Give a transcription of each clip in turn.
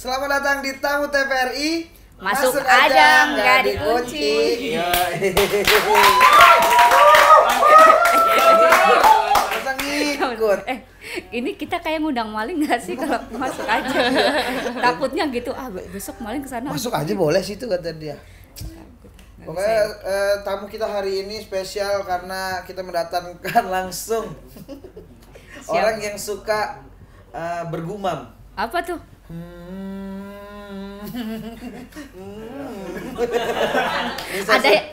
Selamat datang di Tamu TVRI. Masuk aja, nggak dikunci. Masa ngikut? Ini kita kayak ngundang maling nggak sih kalau masuk aja? Takutnya gitu, besok maling kesana. Masuk aja boleh sih itu kata dia. Pokoknya tamu kita hari ini spesial karena kita mendatangkan langsung orang yang suka bergumam. Apa tuh?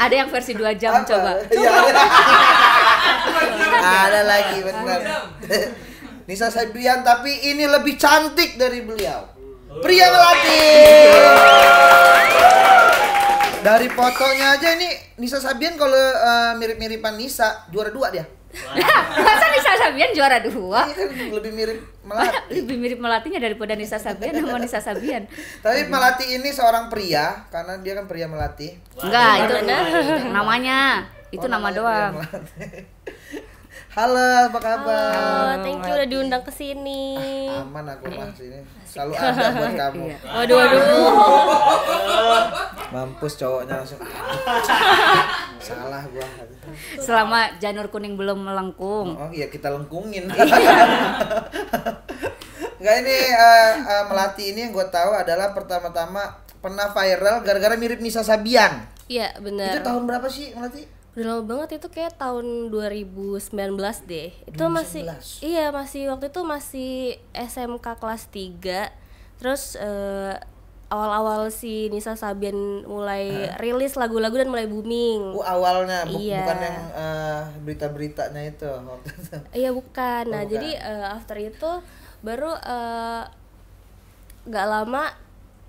Ada yang versi 2 jam apa? Coba. Ya, ada lagi benar. Nisa Sabian, tapi ini lebih cantik dari beliau. Pria Melati. Dari fotonya aja ini Nisa Sabian kalau mirip-miripan Nisa, juara 2 dia. Masa Nisa Sabian juara 2? Ini kan lebih mirip Melati. Lebih mirip Melatinya daripada Nisa Sabian sama Nisa Sabian. Tapi Melati ini seorang pria karena dia kan pria Melati. Enggak, itu namanya. Itu nama doang. Halo, apa kabar? Halo, thank you udah diundang ke sini. Aman aku mah sini. Selalu ada buat kamu. Waduh. Mampus cowoknya langsung. Salah gua. Selama janur kuning belum melengkung. Oh iya, kita lengkungin. Enggak, ini Melati ini yang gue tahu adalah pertama-tama pernah viral gara-gara mirip Nisa Sabian. Iya, benar. Itu tahun berapa sih, Melati? Udah lama banget, itu kayak tahun 2019 deh. Itu 2019. masih waktu itu masih SMK kelas 3. Terus awal-awal si Nisa Sabian mulai rilis lagu-lagu dan mulai booming. Awalnya Iya. bukan yang berita-beritanya itu waktu itu. Iya, bukan. Nah, bukan. jadi after itu baru gak lama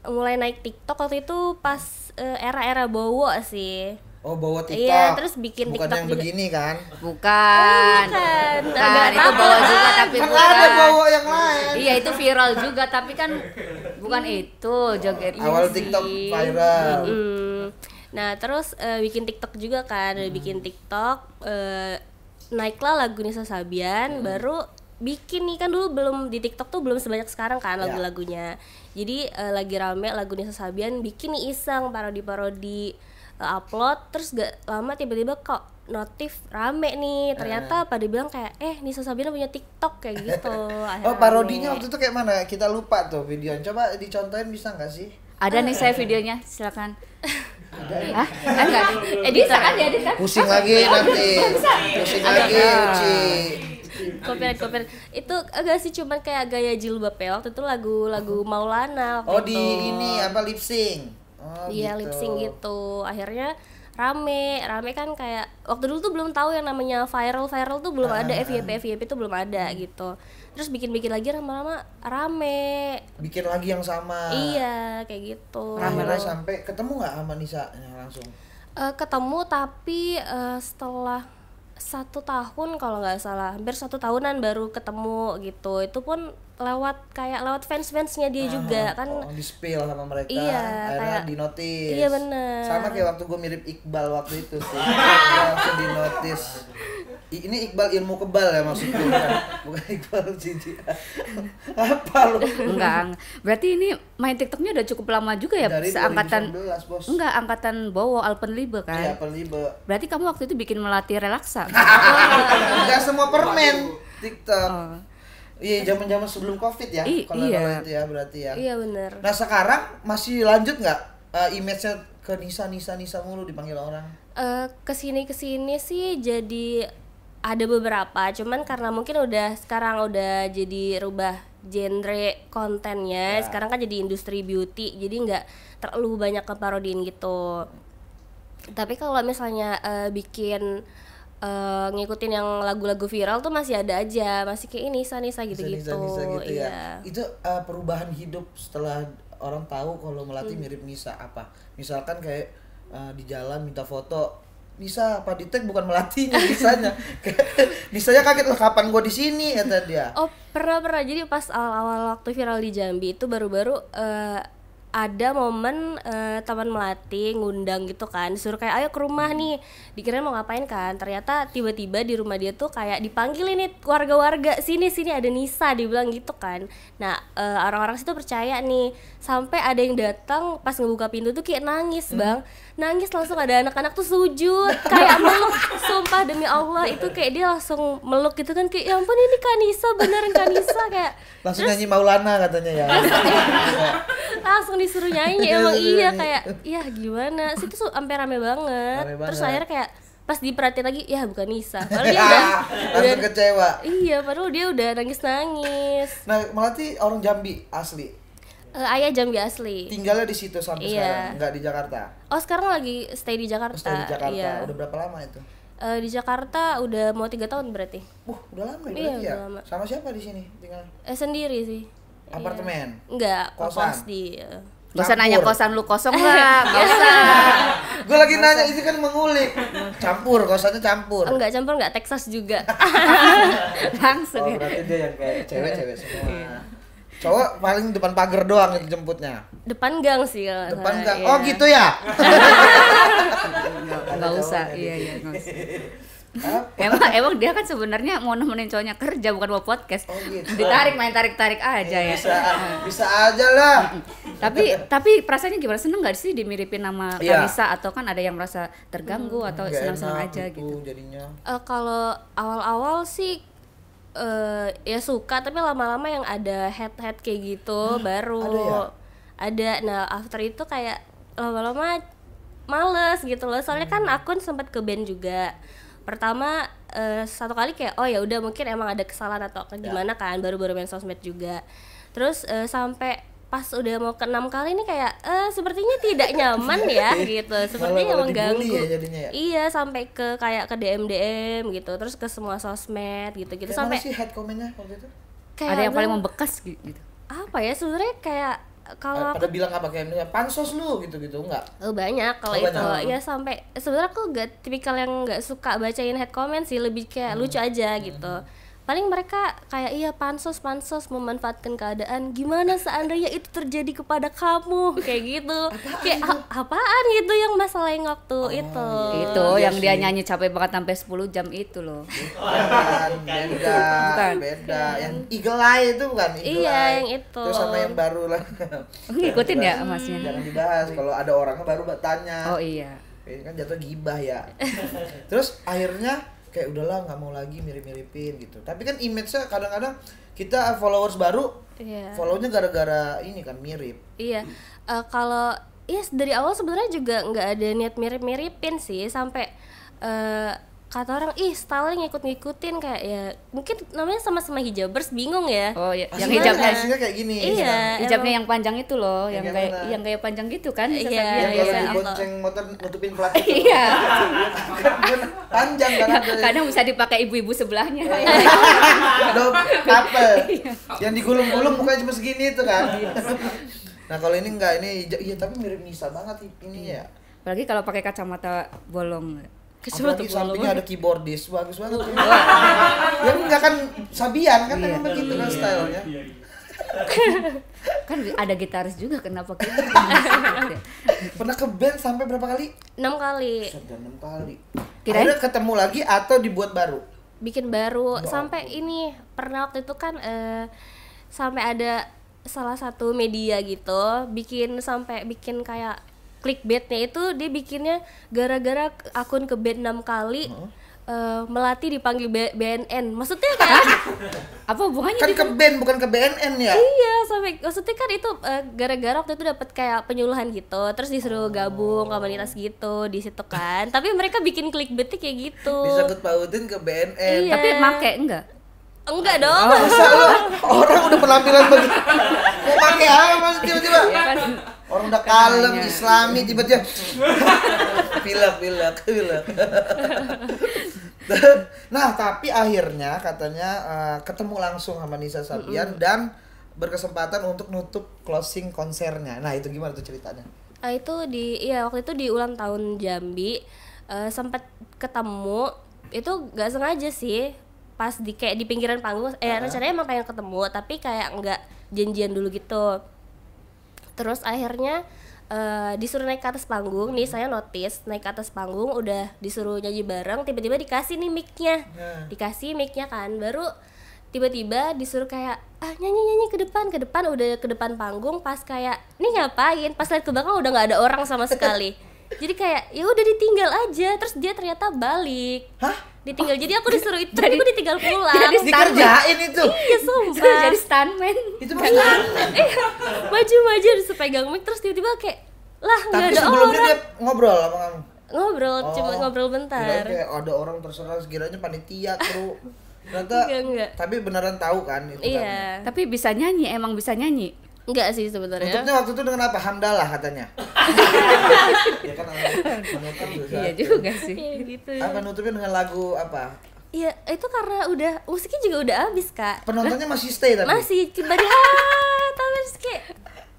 mulai naik TikTok. Waktu itu pas era-era Bowo sih. Oh, bawa TikTok. Iya, terus bikin bukan TikTok yang juga. begini kan? Bukan. Bukan. Bukan, itu bawa juga tapi Kan bukan. ada bawa yang lain. Iya, itu viral juga tapi kan bukan itu jogetnya Awal sih. TikTok viral. Nah, terus bikin TikTok juga kan. Udah bikin TikTok, naiklah lagu Nisa Sabian, baru bikin nih, kan dulu belum di TikTok tuh belum sebanyak sekarang kan lagu-lagunya. Jadi lagi rame lagu Nisa Sabian, bikin nih iseng parodi-parodi, upload, terus gak lama tiba-tiba kok notif rame nih, ternyata pada bilang kayak Nisa Sabian punya TikTok kayak gitu. Oh, parodinya waktu itu kayak mana? Kita lupa tuh videonya. Coba dicontohin bisa nggak sih? Ada nih saya videonya, silakan. Ada. Enggak. Bisa kan ya, kan? Pusing lagi nanti. Pusing lagi, Uci. Copyright itu agak sih cuman kayak gaya jilbab ya. Waktu itu lagu Maulana waktu Oh, di itu. ini apa lip sync? Oh, Iya, gitu. lip sync gitu. Akhirnya rame kan, kayak waktu dulu tuh belum tahu yang namanya viral tuh belum ada, FYP tuh belum ada gitu. Terus bikin lagi lama-lama rame. Bikin lagi yang sama. Iya, kayak gitu. Akhirnya sampai ketemu nggak sama Nisa langsung? Ketemu tapi setelah 1 tahun kalau nggak salah, hampir 1 tahunan baru ketemu gitu. Itu pun lewat fans-fansnya dia juga kan. Oh, di spill sama mereka. Iya, akhirnya kayak di notice. iya, bener. Sama kayak waktu gue mirip Iqbal waktu itu sih. Langsung di notice. Ini Iqbal ilmu kebal ya maksudnya, bukan Iqbal Cici. Apa lu? Enggak. Berarti ini main TikToknya udah cukup lama juga ya? Dari Seangkatan 2019, Bos. Enggak, angkatan Bowo Alpenlibe kan? Iya, Perlibe. Berarti kamu waktu itu bikin melatih relaksa. Enggak semua permen TikTok. Oh. Iya, zaman-zaman sebelum Covid ya. Kalau Iya. itu ya berarti ya. Iya, bener. Nah, sekarang masih lanjut nggak image-nya ke Nisa mulu dipanggil orang? Kesini sih jadi ada beberapa, cuman karena mungkin sekarang udah jadi rubah genre kontennya. Sekarang kan jadi industri beauty, jadi nggak terlalu banyak keparodiin gitu. Tapi kalau misalnya bikin ngikutin yang lagu-lagu viral tuh masih ada aja, masih kayak Nisa gitu-gitu. Nisa gitu Iya. ya. Itu perubahan hidup setelah orang tahu kalau Melati mirip Nisa apa? Misalkan kayak di jalan minta foto, Nisa apa di tag bukan Melatinya Nisanya. Nisanya kaget loh, kapan gua di sini kata dia. Oh, pernah. Jadi pas awal-awal waktu viral di Jambi itu baru-baru ada momen teman Melati ngundang gitu kan, disuruh kayak ayo ke rumah nih, dikira mau ngapain kan, ternyata tiba-tiba di rumah dia tuh kayak dipanggil ini warga-warga, sini ada Nisa, dibilang gitu kan. Nah orang-orang situ percaya nih, sampai ada yang datang pas ngebuka pintu tuh kayak nangis bang, nangis langsung, ada anak-anak tuh sujud kayak meluk, sumpah demi Allah itu kayak dia langsung meluk gitu kan, kayak ya ampun ini Kanisa, beneran Kanisa, kayak Langsung nyanyi Maulana katanya ya. langsung disuruh nyanyi. Emang iya, kayak ya gimana sih, itu sampai rame banget. Rame Terus banget. akhirnya kayak pas diperhatiin lagi, ya bukan Nisa, padahal dia udah Langsung kecewa. iya, padahal dia udah nangis. Nah, Melati orang Jambi asli. Ayah Jambi asli. Tinggalnya di situ sampai Iya. sekarang, nggak di Jakarta. Oh sekarang lagi stay di Jakarta. Terus dari Jakarta. Iya. Udah berapa lama itu? Di Jakarta udah mau 3 tahun berarti. Udah lama ya Iya, berarti ya. udah lama. Sama siapa di sini tinggal? Sendiri sih. Apartemen. Enggak, Kosan? kos di Gak usah nanya Campur. kosan lu kosong lah, gak usah. Gue lagi nanya, ini kan mengulik. Campur, kosannya campur. enggak campur, enggak Texas juga. Langsung Oh, ya. berarti dia yang kayak cewek-cewek semua. Cowok paling depan pagar doang yang jemputnya. Depan gang sih. kalau Depan nggak gang. salah, Oh, iya. gitu ya? Gak usah, iya nggak usah. Emang dia kan sebenarnya mau nemenin cowoknya kerja, bukan mau podcast. Oh, gitu. Ditarik, main tarik aja ya. Bisa aja lah. Tapi perasaannya gimana, seneng nggak sih dimiripin nama Iya. Kanisa, atau kan ada yang merasa terganggu atau Nggak senang-senang enak aja gitu? jadinya. Kalau awal-awal sih ya suka, tapi lama-lama yang ada head kayak gitu baru ada. Nah after itu kayak lama-lama males gitu loh, soalnya kan akun sempat ke ban juga. Pertama satu kali kayak oh ya udah mungkin emang ada kesalahan atau gimana kan, baru-baru main sosmed juga. Terus sampai pas udah mau ke 6 kali ini kayak sepertinya tidak nyaman ya gitu, sepertinya Malah emang dibully ganggu ya jadinya ya? Iya, sampai ke kayak ke DM gitu, terus ke semua sosmed gitu Kayak sampai mana sih head komennya waktu itu? kayak Ada yang paling gue- membekas gitu? apa ya sebenarnya, kayak kalau Pada bilang apa kayak misalnya pansos lu gitu-gitu enggak? banyak kalau Oh, itu banyak. ya, sampai sebenarnya aku gak tipikal yang nggak suka bacain head comment sih, lebih kayak lucu aja gitu. Paling mereka kayak iya pansos memanfaatkan keadaan, gimana seandainya itu terjadi kepada kamu kayak gitu. Kayak apaan gitu yang masalah yang waktu itu. Itu iya yang dia sih. nyanyi capek banget sampai 10 jam itu loh. Bukan, beda. Yang Eagle Eye itu bukan? Eagle Iya, Eye. yang itu. Terus sama yang baru lah. Ngikutin ya masnya? Jangan dibahas. Kalau ada orangnya baru tanya. Oh iya. Ini kan jatuh gibah ya. Terus akhirnya kayak udahlah nggak mau lagi mirip-miripin gitu. Tapi kan image-nya kadang-kadang kita followers baru, Iya. follow-nya gara-gara ini kan mirip. Iya, kalau ya dari awal sebenarnya juga nggak ada niat mirip-miripin sih, sampai kata orang ih style ngikut-ngikutin, kayak ya mungkin namanya sama-sama hijabers, bingung ya. Oh iya, yang Aslinya- hijabnya aslinya kayak gini. Iya. hijabnya yang panjang itu loh, Yang yang kayak mana? yang kayak panjang gitu kan? Iya, Sasabian Yang iya, kalau biasa. dibonceng motor nutupin plat. Iya. Panjang kan ada. Kadang bisa dipakai ibu-ibu sebelahnya. Dong, couple. Yang digulung-gulung mukanya cuma segini itu kan. Nah, kalau ini enggak, ini iya tapi mirip Nisa banget ini ya. Apalagi kalau pakai kacamata bolong. Apalagi sampingnya ada keyboardis, bagus banget. Ya enggak kan Sabian kan emang begitu kan stylenya. Kan ada gitaris juga, kenapa gitu? Pernah ke band sampai berapa kali? 6 kali Sudah 6 kali. Kirain- Akhirnya ketemu lagi atau dibuat baru? bikin baru, sampai ini pernah waktu itu kan sampai ada salah satu media gitu bikin kayak clickbaitnya itu, dia bikinnya gara-gara akun ke band 6 kali Melati dipanggil BNN, maksudnya kayak Apa hubungannya Kan gitu? ke band bukan ke BNN ya? iya, sampai maksudnya kan itu gara-gara waktu itu dapat kayak penyuluhan gitu, terus disuruh gabung komunitas gitu di situ kan, tapi mereka bikin clickbaitnya kayak gitu. Disangkut pautin ke BNN. Iya. Tapi make enggak? Enggak dong. Masa lu orang udah penampilan begitu mau pakai apa mas tiba-tiba? Ya kan Orang udah kalem, Makanya. islami tiba-tiba pilek. Nah tapi akhirnya katanya ketemu langsung sama Nisa Sabian dan berkesempatan untuk nutup closing konsernya. Nah itu gimana tuh ceritanya? Itu waktu itu di ulang tahun Jambi sempat ketemu, itu nggak sengaja sih, pas kayak di pinggiran panggung. Rencananya emang pengen ketemu tapi kayak nggak janjian dulu gitu. Terus akhirnya disuruh naik ke atas panggung nih, saya notice naik ke atas panggung udah disuruh nyanyi bareng, tiba-tiba dikasih nih mic-nya. Dikasih mic-nya kan, baru tiba-tiba disuruh kayak nyanyi ke depan udah ke depan panggung, pas kayak nih ngapain, pas lihat ke belakang udah nggak ada orang sama sekali. Jadi kayak ya udah ditinggal aja, terus dia ternyata balik. Hah? Ditinggal, jadi aku disuruh itu, tapi aku ditinggal pulang. Dikerjain itu. Iya sumpah. Jadi stuntman. Itu mah stuntman. Maju-maju terus pegang mic, terus tiba-tiba kayak lah nggak Tapi ada sebelumnya orang. dia ngobrol sama kamu. Ngobrol, cuma ngobrol bentar. Kirain kayak ada orang terserah, sekiranya panitia kru. Ternyata Enggak. tapi beneran tahu kan itu kan. Iya. Tapi bisa nyanyi, emang bisa nyanyi. Enggak sih sebenarnya. Nutupnya waktu itu dengan apa? Hamdalah katanya. Ya kan menutup susah. Iya juga sih. Iya gitu. Apa nutupnya dengan lagu apa? Iya, itu karena udah musiknya juga udah habis, Kak. Penontonnya masih stay tapi. Masih tiba-tiba tapi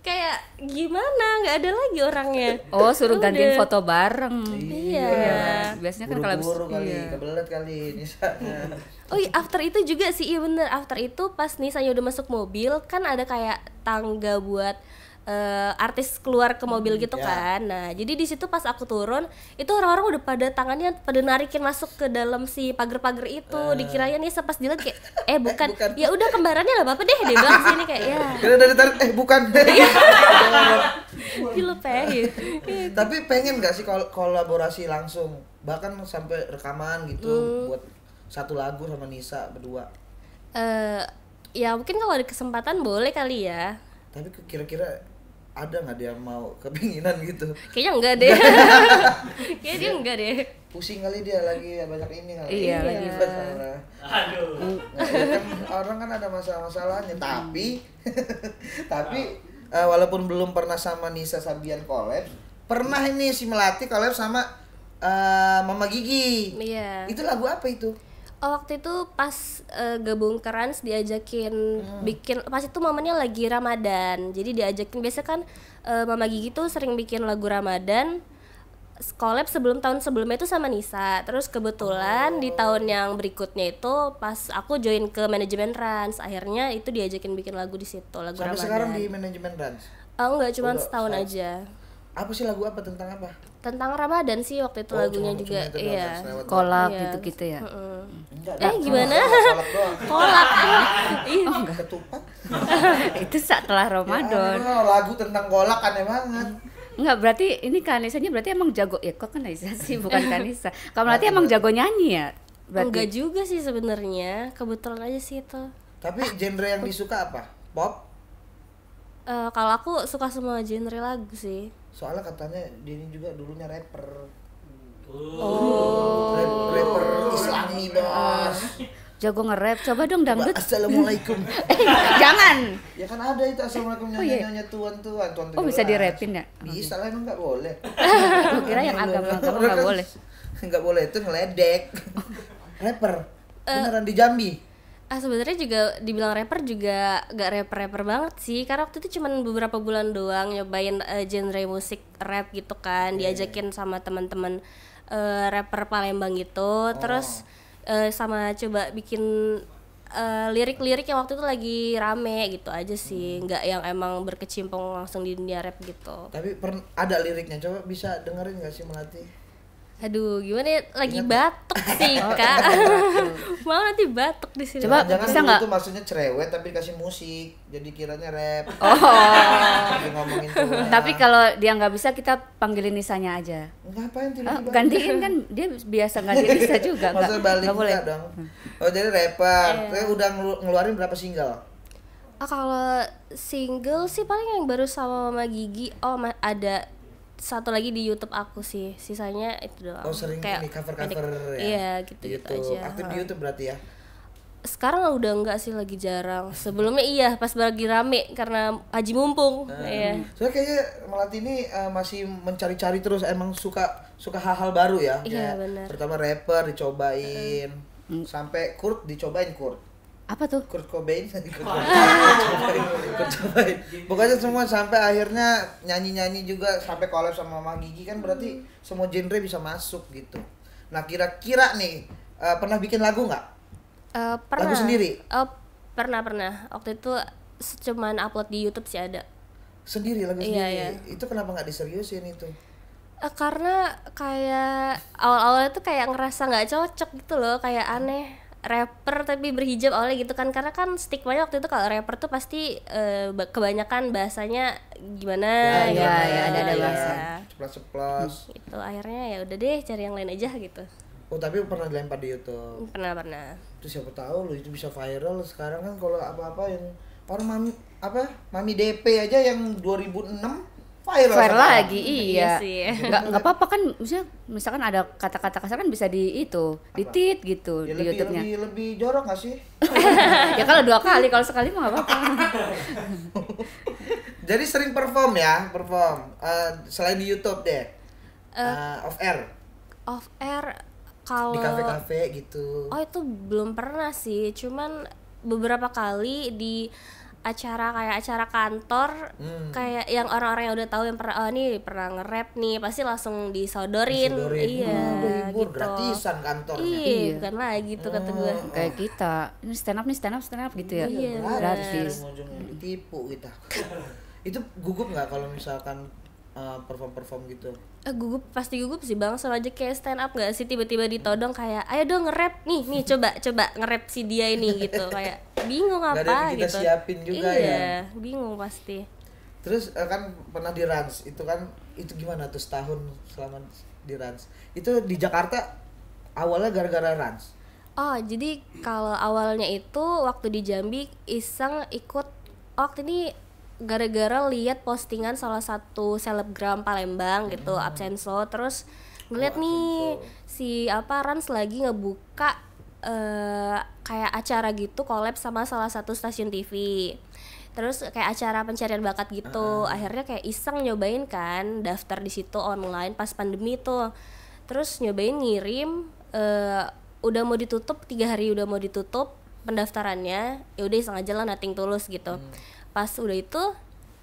kayak gimana? Nggak ada lagi orangnya. Oh, suruh Udah. gantiin foto bareng. Iya. Biasanya kan kalau habis Buru-buru kali, iya. kebelet kali Nisanya. Oh iya, after itu juga sih, iya bener. After itu pas Nisanya udah masuk mobil, kan ada kayak tangga buat artis keluar ke mobil gitu ya. kan. Nah, jadi di situ pas aku turun, itu orang-orang udah pada tangannya pada narikin masuk ke dalam si pagar-pagar itu. Dikiranya Nisa pas dilihat kayak bukan. Bukan. Ya udah kembarannya lah Bapak deh, dia bilang sini kayak ya. Kira dari tarik bukan. Gila pengen. Tapi pengen gak sih kolaborasi langsung, bahkan sampai rekaman gitu buat satu lagu sama Nisa berdua. Ya mungkin kalau ada kesempatan boleh kali ya. Tapi kira-kira ada nggak dia mau kepinginan gitu? Kayaknya enggak deh. Kayaknya dia enggak deh. Pusing kali dia lagi banyak ini kali. Iya, lagi masalah. Aduh. Kan orang kan ada masalah-masalahnya. Tapi walaupun belum pernah sama Nisa Sabian collab, pernah ini si Melati collab sama Mama Gigi. Iya. Itu lagu apa itu? Oh, waktu itu pas gabung ke Rans diajakin bikin, pas itu momennya lagi Ramadan, jadi diajakin, biasa kan Mama Gigi tuh sering bikin lagu Ramadan collab tahun sebelumnya itu sama Nisa. Terus kebetulan di tahun yang berikutnya itu pas aku join ke manajemen Rans, akhirnya itu diajakin bikin lagu di situ, lagu Sampai Ramadan. sekarang di manajemen Rans. Oh enggak, cuma Udah, setahun aja. Apa sih lagu apa, tentang apa? Tentang Ramadan sih waktu itu lagunya cuma juga. itu doang, Iya. selewat. Kolak Iya. gitu-gitu ya. Enggak, Gimana? Kolak doang. Kolak. Iya. Ketupat. Itu setelah Ramadan. Ya, lagu tentang kolak aneh banget. Enggak, berarti ini Kanisanya berarti emang jago. Ya kok Kanisa sih, bukan Kanisa. Kamu Melati emang jago nyanyi ya? Enggak Berarti. juga sih sebenarnya, kebetulan aja sih itu. Tapi genre yang disuka apa? Pop? Kalau aku suka semua genre lagu sih. Soalnya katanya dia ini juga dulunya rapper. Oh. Rapper Islami, Bos. Jago nge-rap. Coba dong dangdut. Assalamualaikum. Jangan. Ya kan ada itu Assalamualaikum nyanyi-nyanyi tuan-tuan. Oh, bisa dirapin ya? Bisa lah, emang nggak boleh. Gue kira yang agama-agama nggak boleh. Nggak boleh, itu ngeledek. Rapper. Beneran di Jambi. Sebenarnya juga dibilang rapper juga gak rapper banget sih, karena waktu itu cuman beberapa bulan doang nyobain genre musik rap gitu kan, diajakin sama teman-teman rapper Palembang gitu. Terus sama coba bikin lirik-lirik yang waktu itu lagi rame gitu aja sih, nggak yang emang berkecimpung langsung di dunia rap gitu. Tapi ada liriknya, coba bisa dengerin nggak sih Melati? Aduh, gimana ya? Lagi batuk sih, Kak. Mau nanti batuk di sini. Coba Jangan bisa dulu nggak? tuh maksudnya cerewet tapi dikasih musik, jadi kiranya rap. Oh. Lagi ngomongin tuh. Tapi kalau dia nggak bisa, kita panggilin Nisanya aja. Ngapain tiba-tiba? Gantiin kan, dia biasa gantiin Nisa juga. Masa balik nggak boleh. enggak dong. Oh, jadi rapper. Terus udah ngeluarin berapa single? Kalau single sih paling yang baru sama Mama Gigi. Ada satu lagi di YouTube aku sih, sisanya itu doang. Oh, sering ini cover-cover ya? Iya, gitu-gitu YouTube. aja. Aktif di YouTube berarti ya? Sekarang udah enggak sih, lagi jarang. Sebelumnya iya, pas lagi rame karena Haji Mumpung. Iya. Soalnya kayaknya Melati ini masih mencari-cari terus, emang suka hal-hal baru ya. Iya, Kayak benar. pertama rapper dicobain, sampai Kurt dicobain Kurt. Apa tuh? Kurt Cobain. Cobain. Pokoknya semua sampai akhirnya nyanyi-nyanyi juga, sampai collab sama Mama Gigi, kan berarti semua genre bisa masuk gitu. Nah, kira-kira nih pernah bikin lagu nggak? Pernah. Lagu sendiri? Pernah. Waktu itu cuman upload di YouTube sih ada. Sendiri lagu Iya, sendiri. iya. Itu kenapa nggak diseriusin itu? Karena kayak awal-awalnya tuh kayak ngerasa nggak cocok gitu loh, kayak aneh rapper tapi berhijab awalnya gitu kan, karena kan stigmanya waktu itu kalau rapper tuh pasti kebanyakan bahasanya gimana gitu. ada bahasa. Ceplas-ceplas. Itu akhirnya ya udah deh cari yang lain aja gitu. Oh tapi pernah dilempar di YouTube. Pernah. Itu siapa tahu lo itu bisa viral sekarang kan kalau apa-apa yang orang mami DP aja yang 2006 viral Viral sekarang. lagi, iya. Iya sih. Nggak apa-apa kan, misalkan ada kata-kata kasar kan bisa ditit gitu Ya, di YouTube-nya. lebih jorok gak sih? Ya kalau 2 kali, kalau sekali mah nggak apa-apa. Jadi sering perform. Selain di YouTube deh. Off air Off air kalau di kafe-kafe gitu. Oh itu belum pernah sih, cuman beberapa kali di kayak acara kantor, kayak yang orang-orang yang udah tahu yang pernah pernah nge-rap nih, pasti langsung disodorin. Iya, udah hibur, gitu. gratisan kantornya. Iya, bukan lagi tuh kata gue. Kayak kita, ini stand up gitu ya. Iya, Gratis. Ujung-ujungnya ditipu kita. Itu gugup nggak kalau misalkan perform gitu? Pasti gugup sih bang, sama aja kayak stand up gak sih, tiba-tiba ditodong kayak ayo dong nge-rap nih coba nge-rap si dia ini gitu, kayak bingung Gak ada apa yang kita gitu. siapin juga iya, bingung pasti. Terus kan pernah di Rans, itu gimana tuh setahun selama di Rans? Itu di Jakarta awalnya gara-gara Rans? Oh jadi kalau awalnya itu waktu di Jambi iseng ikut waktu ini gara-gara lihat postingan salah satu selebgram Palembang gitu, Absenso, terus ngeliat nih si Rans lagi ngebuka kayak acara gitu collab sama salah satu stasiun TV. Terus kayak acara pencarian bakat gitu. Akhirnya kayak iseng nyobain kan, daftar di situ online pas pandemi tuh. Terus nyobain ngirim udah mau ditutup 3 hari udah mau ditutup pendaftarannya. Ya udah iseng aja lah, nothing tulus gitu. Pas udah itu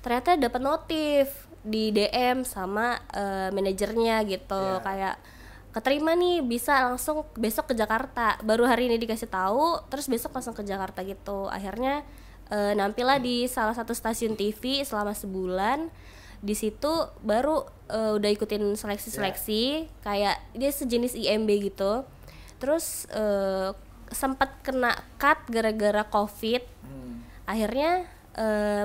ternyata dapat notif di DM sama manajernya gitu, kayak keterima nih, bisa langsung besok ke Jakarta. Baru hari ini dikasih tahu, terus besok langsung ke Jakarta gitu. Akhirnya nampil lah di salah satu stasiun TV selama sebulan. Di situ baru udah ikutin seleksi-seleksi, kayak dia sejenis IMB gitu. Terus sempat kena cut gara-gara COVID. Akhirnya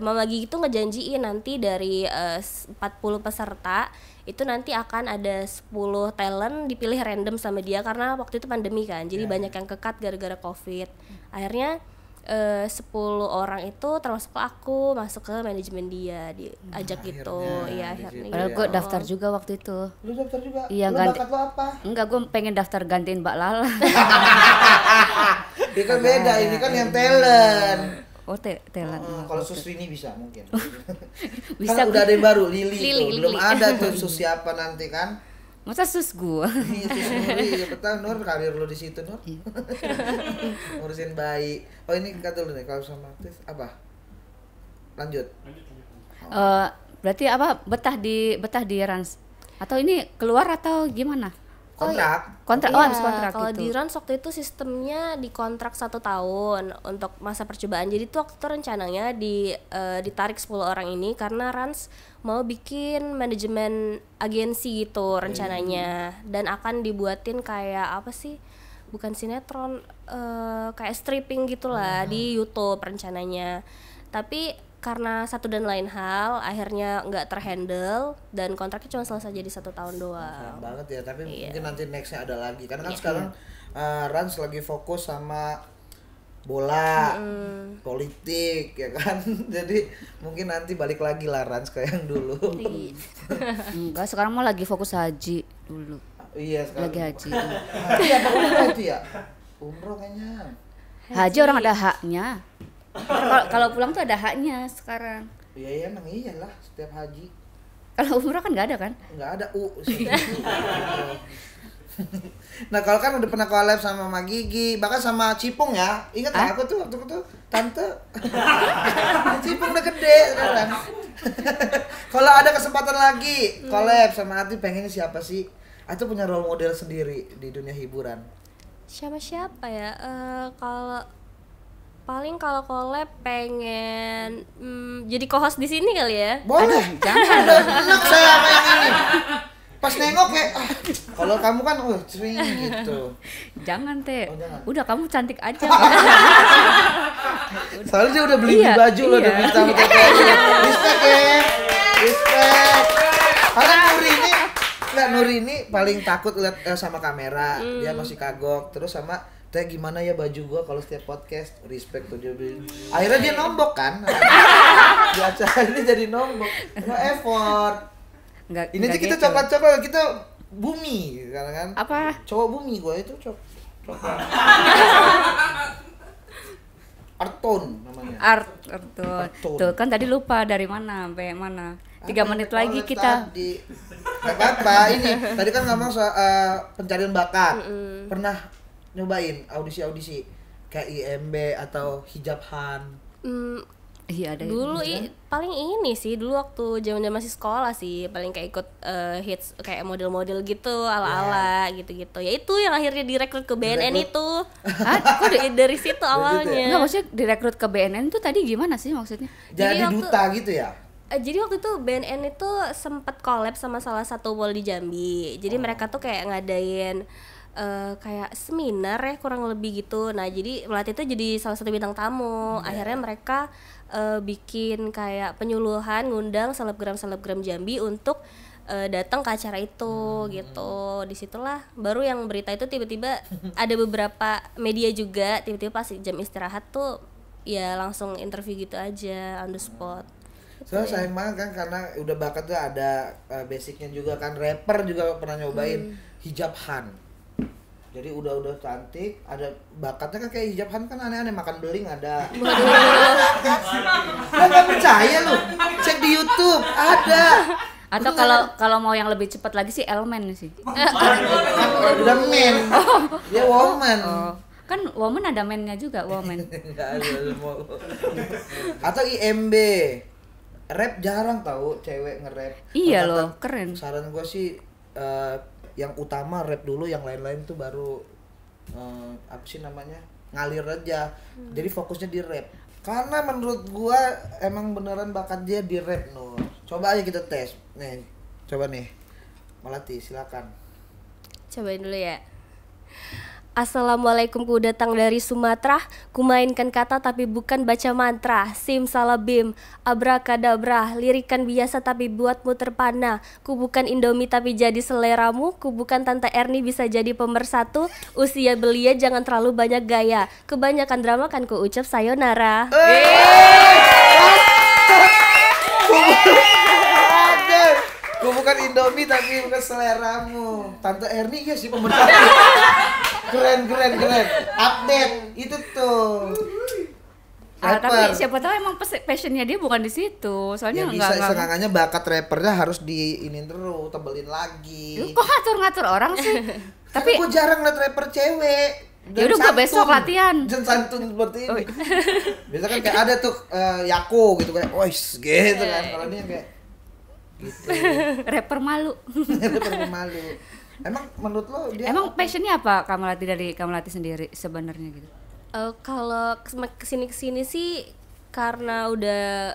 Mama Gigi itu ngejanjiin nanti dari 40 peserta itu nanti akan ada 10 talent dipilih random sama dia, karena waktu itu pandemi kan, jadi banyak yang ke-cut gara-gara COVID. Akhirnya 10 orang itu termasuk aku masuk ke manajemen dia, diajak gitu. Iya akhirnya. Padahal gue daftar juga waktu itu. Lu daftar juga? Iya, lu bakat lu apa? Enggak, gue pengen daftar gantiin Mbak Lala. Ini kan beda, ini kan yang talent. Oh, talent. Kalau Susrini bisa mungkin. Bisa, Kan udah ada yang baru, Lili Lili, tuh. Belum Lili. ada tuh Sus siapa nanti kan. Masa sus gue? Iya, Sus Nuri, ya betul Nur, karir lu di situ Nur. Ngurusin bayi. Oh ini kata lu nih, kalau sama artis apa? Lanjut. Berarti betah di Rans? Atau ini keluar atau gimana? Kontrak. Habis kontrak kalau gitu. di Rans waktu itu sistemnya di kontrak 1 tahun untuk masa percobaan. Jadi tuh waktu itu rencananya ditarik 10 orang ini karena Rans mau bikin manajemen agensi gitu rencananya, dan akan dibuatin kayak apa sih? Bukan sinetron, kayak stripping gitulah di YouTube rencananya. Tapi karena satu dan lain hal akhirnya nggak terhandle dan kontraknya cuma selesai jadi 1 tahun doang. Sayang banget ya, tapi Iya. mungkin nanti nextnya ada lagi. Karena kan sekarang Rans lagi fokus sama bola, politik ya kan. Jadi mungkin nanti balik lagi lah Rans kayak yang dulu. Enggak, sekarang mau lagi fokus haji dulu. Iya sekarang. Lagi haji. Haji apa umroh itu ya? Umroh kayaknya. Haji orang ada haknya. Kalau pulang tuh ada haknya sekarang. Iya emang iyalah setiap haji. Kalau umroh kan nggak ada kan? Nggak ada Nah kalau kan udah pernah collab sama Mama Gigi, bahkan sama Cipung ya. Ingat nggak aku tuh waktu itu tante Cipung udah gede sekarang. Kalau ada kesempatan lagi collab sama Ati, pengennya siapa sih? Atau punya role model sendiri di dunia hiburan? Siapa ya? Kalau Paling kalau collab pengen jadi co-host di sini kali ya. Boleh. Jangan. Udah enak saya sama yang ini. Pas nengok kayak kalau kamu kan sering gitu. Jangan teh. Oh, jangan. Udah kamu cantik aja. Soalnya dia udah beli Iya, baju loh, iya. udah minta sama teteh. Respect ya. Respect. Karena Nuri ini paling takut lihat sama kamera. Dia masih kagok. Terus sama teh gimana ya baju gua kalau setiap podcast. Respect tuh dia beli. Akhirnya dia nombok kan. Di acara ini jadi nombok. No effort. Ini tuh kita gitu. coklat-coklat, kita bumi kan. Apa? Cowok bumi gua itu coklat. Arton namanya. Tuh. Arton. Tuh kan tadi lupa dari mana sampai mana. 3 menit lagi Collab kita. tadi. Gak apa-apa, ini tadi kan ngomong soal pencarian bakat. Pernah nyobain audisi kayak IMB atau Hijab Han? Iya ada. Dulu paling ini sih, dulu waktu zaman masih sekolah sih, paling kayak ikut hits kayak model-model gitu, ala-ala gitu-gitu. Ya itu yang akhirnya direkrut ke BNN itu. Kok dari situ awalnya. Enggak, maksudnya direkrut ke BNN itu tadi gimana sih maksudnya? Jadi waktu- duta gitu ya? Jadi waktu itu BNN itu sempat collab sama salah satu mall di Jambi. Jadi mereka tuh kayak ngadain kayak seminar ya kurang lebih gitu. Nah jadi Melati itu jadi salah satu bintang tamu. Akhirnya mereka bikin kayak penyuluhan, ngundang selebgram Jambi untuk datang ke acara itu gitu. Disitulah baru yang berita itu tiba-tiba ada beberapa media juga tiba-tiba pas jam istirahat tuh ya langsung interview gitu aja on the spot. Soalnya sayang banget kan karena udah bakatnya ada basicnya juga kan, rapper juga pernah nyobain Hijab Han. Jadi udah cantik, ada bakatnya kan kayak Hijab Han kan aneh-aneh, makan beling ada. Nggak percaya lu, cek di YouTube ada. Atau kalau mau yang lebih cepat lagi sih Elmen sih. Udah men, dia woman. Oh, kan woman ada mennya juga, woman. Nggak ada mau. Atau IMB, rap jarang tahu cewek nge-rap. Iya Kata- loh, keren. Saran gue sih yang utama rap dulu, yang lain-lain tuh baru apa sih namanya, ngalir aja. Jadi fokusnya di rap. Karena menurut gua emang beneran bakat dia di rap, Nur. Coba aja kita tes. Nih, coba nih. Melati, silakan. Cobain dulu ya. Assalamualaikum, ku datang dari Sumatera. Ku mainkan kata tapi bukan baca mantra. Simsalabim, abrakadabra. Lirikan biasa tapi buatmu terpana. Ku bukan Indomie tapi jadi seleramu. Ku bukan Tante Erni bisa jadi pemersatu. Usia belia jangan terlalu banyak gaya. Kebanyakan drama kan ku ucap sayonara. Gue bukan Indomie tapi bukan seleramu. Tante Erni ya sih pemersatu. Keren. Update itu tuh. Tapi siapa tahu emang passionnya dia bukan di situ. Soalnya Ya bisa enggak. setengahnya bakat rappernya harus diinin terus, tebelin lagi. Lu kok ngatur-ngatur orang sih? Tapi Tapi gue jarang liat rapper cewek. Dan Yaudah, gua santun. besok latihan. Dan santun seperti ini. Oh, iya. Biasa kan kayak ada tuh Yako gitu kayak, "Ois," gitu kan. Kalau dia kayak gitu. rapper malu. Rapper pemalu. Emang menurut lo dia Emang passionnya apa Kamelati dari Kamelati sendiri sebenarnya gitu? Kalau kesini sih karena udah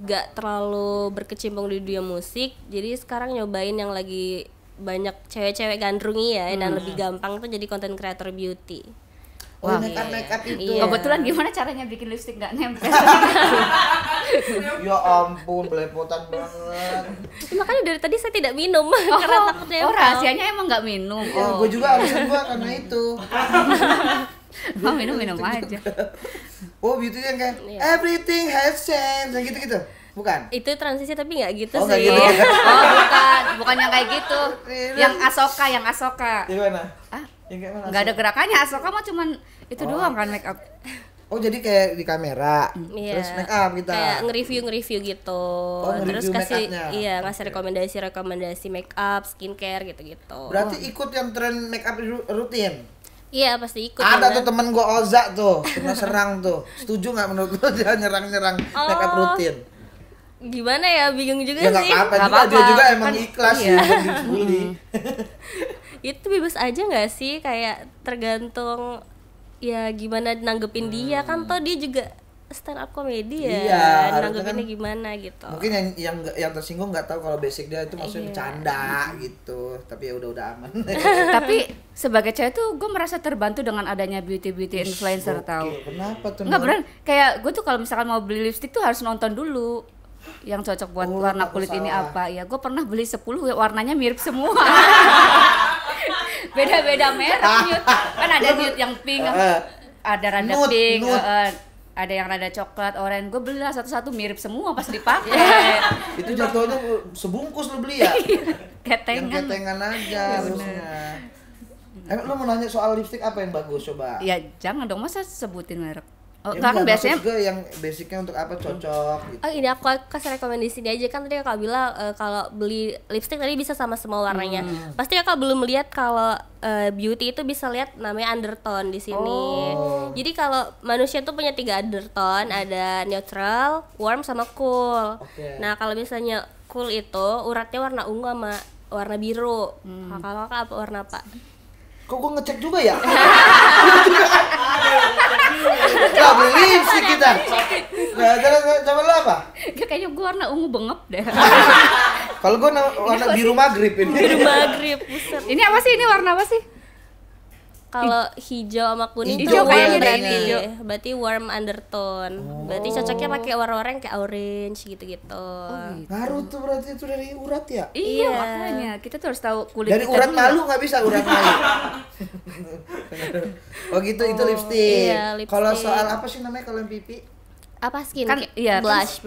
gak terlalu berkecimpung di dunia musik, jadi sekarang nyobain yang lagi banyak cewek-cewek gandrungi ya, dan lebih gampang tuh jadi content creator beauty. Wah, make up itu. Iya. Kebetulan gimana caranya bikin lipstick nggak nempel? Ya ampun, belepotan banget. Makanya dari tadi saya tidak minum karena takut nempel. Rahasianya emang nggak minum. Ya, gue juga alasan gue karena itu. Mau minum aja. Oh, beauty yang kayak everything has changed, yang gitu-gitu. Bukan? Itu transisi tapi nggak gitu Oh, nggak sih. gitu. Oh, bukan yang kayak gitu. Yang Asoka. Gimana? Ah, Yang kayak mana? nggak ada gerakannya. Asoka mah cuman itu doang kan make up. Oh, jadi kayak di kamera. Iya. Terus make up kita. Kayak nge-review gitu. nge-review Terus kasih make-upnya. ngasih rekomendasi make up, skincare gitu-gitu. Berarti ikut yang tren make up rutin. Iya, pasti ikut. Ada ya, tuh temen gua Oza tuh, kena serang tuh. Setuju nggak menurut lu dia nyerang-nyerang make up rutin? Gimana ya, bingung juga Ya nggak sih. apa-apa Nggak juga, dia apa-apa. juga emang Kan ikhlas iya. ya dibully. Itu bebas aja nggak sih, kayak tergantung ya gimana nanggepin dia kan, toh dia juga stand up comedy ya, Iya, harusnya nanggepinnya kan gimana gitu. Mungkin yang tersinggung nggak tahu kalau basic dia itu maksudnya bercanda gitu, tapi ya udah aman. Tapi sebagai cewek tuh gue merasa terbantu dengan adanya beauty influencer tahu. Kenapa tuh? Nggak beneran, kayak gue tuh kalau misalkan mau beli lipstick tuh harus nonton dulu yang cocok buat warna kulit ini apa. Ya gue pernah beli 10 warnanya mirip semua. Beda-beda merek nude. Kan ada nude yang pink, ada rada Nude, pink, nude. ada yang rada coklat, oranye. Gue beli lah satu-satu mirip semua pas dipakai. Itu jatuhnya sebungkus lo beli ya? Ketengan. Yang ketengan aja harusnya. Lo mau nanya soal lipstick apa yang bagus coba? Ya jangan dong, masa sebutin merek. Oh, Ya, kan enggak, biasanya maksud gue yang basicnya untuk apa cocok gitu. Oh ini aku kasih rekomendasi ini aja, kan tadi kakak bilang kalau beli lipstick tadi bisa sama semua warnanya. Pasti kakak belum lihat kalau beauty itu bisa lihat namanya undertone di sini. Jadi kalau manusia tuh punya 3 undertone, ada neutral, warm, sama cool. Oke. Nah kalau misalnya cool itu uratnya warna ungu sama warna biru. Kakak apa warna apa? Kok gue ngecek juga ya? Gak beli lipstick kita. Nah, coba lo apa? kayaknya gue warna ungu bengep deh. Kalau gue warna biru maghrib ini. Biru maghrib, buset. Ini apa sih? Ini warna apa sih? Kalau hijau sama kuning Hijau tuh kayaknya warm deh, berarti. hijau. Berarti warm undertone. Berarti cocoknya pakai warna-warna yang kayak orange gitu-gitu. Ngaruh tuh berarti itu dari urat ya? Iya, Iya. makanya kita tuh harus tahu kulit Dari kita urat dulu. malu nggak bisa urat malu. Oh gitu, itu lipstick. iya, lipstick. Kalau soal apa sih namanya kalau yang pipi? Apa skin? Kan, Kayak iya, blush.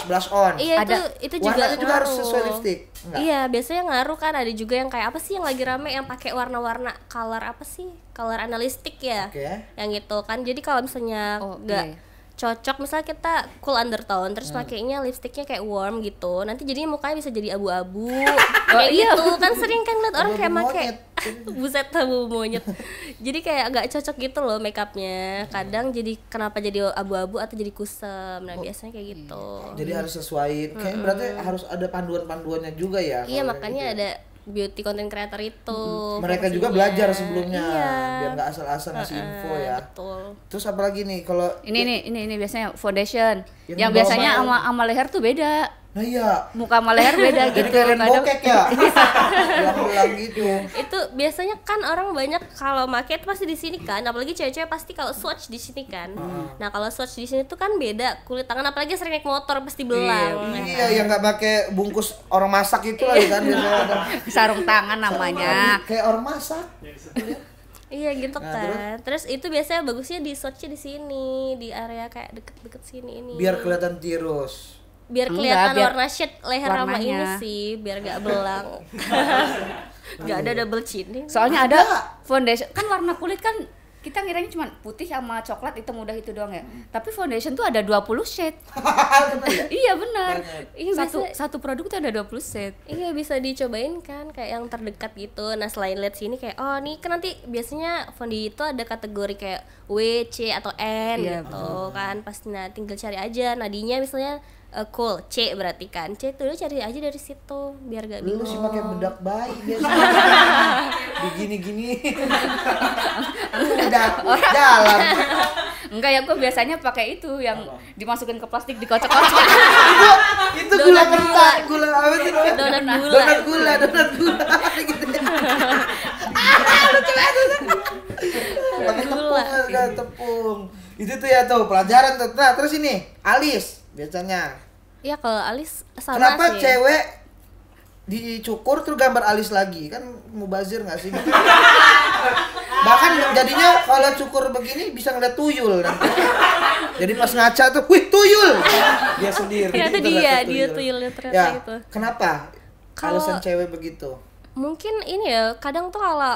Blush on. Iya Ada- itu juga Warnanya juga harus ngaruh. sesuai lipstick. Enggak? Iya, biasanya ngaruh kan, ada juga yang kayak apa sih yang lagi rame yang pakai warna-warna color apa sih? Color analistik ya. Oke. Yang gitu kan. Jadi kalau misalnya Oh, nggak iya. cocok, misalnya kita cool undertone terus pakainya lipstiknya kayak warm gitu, nanti jadinya mukanya bisa jadi abu-abu. Kayak iya. gitu kan, sering kan lihat orang kayak Abu-abu make monyet. buset, abu monyet. Jadi kayak agak cocok gitu loh makeupnya. Kadang jadi kenapa jadi abu-abu atau jadi kusam. Nah biasanya kayak gitu. Jadi harus sesuaiin. Kayaknya berarti harus ada panduan-panduannya juga ya. Iya, kalau makanya kayak gitu ya. ada beauty content creator itu. Mereka juga fungsinya. belajar sebelumnya Iya. biar nggak asal-asal ngasih info ya. Betul. Terus apa lagi nih kalau Ini biasanya foundation. Yang Yang di bawah biasanya mana? sama leher tuh beda. nah iya Muka sama leher beda jadi gitu. kayak Ren Kadang- bokek ya. Belang-belang gitu. Itu biasanya kan orang banyak kalau make itu pasti di sini kan, apalagi cewek-cewek pasti kalau swatch di sini kan. Nah, kalau swatch di sini tuh kan beda kulit tangan, apalagi sering naik motor pasti belang. Iya, yang nggak pakai bungkus orang masak itu lagi kan biasanya ada. sarung tangan namanya. Kayak orang masak. Iya gitu Nah, kan. Terus itu biasanya bagusnya di swatchnya di sini, di area kayak deket-deket sini ini. Biar kelihatan tirus. Biar Enggak, kelihatan biar warna shade leher sama ini warnanya. sih, biar gak belang. Gak ada double chin. Soalnya ada Ada. foundation kan warna kulit kan kita ngiranya cuma putih sama coklat hitam udah itu doang ya. Tapi foundation tuh ada 20 shade. Bener ya? Iya benar. Banyak. Iya, Satu produk tuh ada 20 shade. Iya bisa dicobain kan kayak yang terdekat gitu. Nah selain lihat sini kayak oh nih kan nanti biasanya fondi itu ada kategori kayak W, C atau N Iya, gitu kan. Pasti nah tinggal cari aja nadinya misalnya cool C berarti kan C tuh cari aja dari situ biar gak Lu bingung. sih pakai bedak bayi biasanya. Begini-gini. Udah jalan. Enggak ya, gue biasanya pakai itu yang dimasukin ke plastik dikocok-kocok. Itu gula kental, gula apa sih? Donat gula. Donat gula gitu. Lucu banget. Pakai tepung, ada tepung. Itu tuh ya tuh pelajaran tuh. Nah, terus ini alis biasanya. Iya kalau alis sama Kenapa sih. cewek dicukur terus gambar alis lagi? Kan mubazir nggak sih? Bahkan jadinya kalau cukur begini bisa ngeliat tuyul nanti. Jadi pas ngaca tuh, wih tuyul. Dia sendiri. Ternyata Itu dia ngeliat tuyulnya ternyata Ya, itu. kenapa? Kalau- Alasan cewek begitu. Mungkin ini ya kadang tuh kalau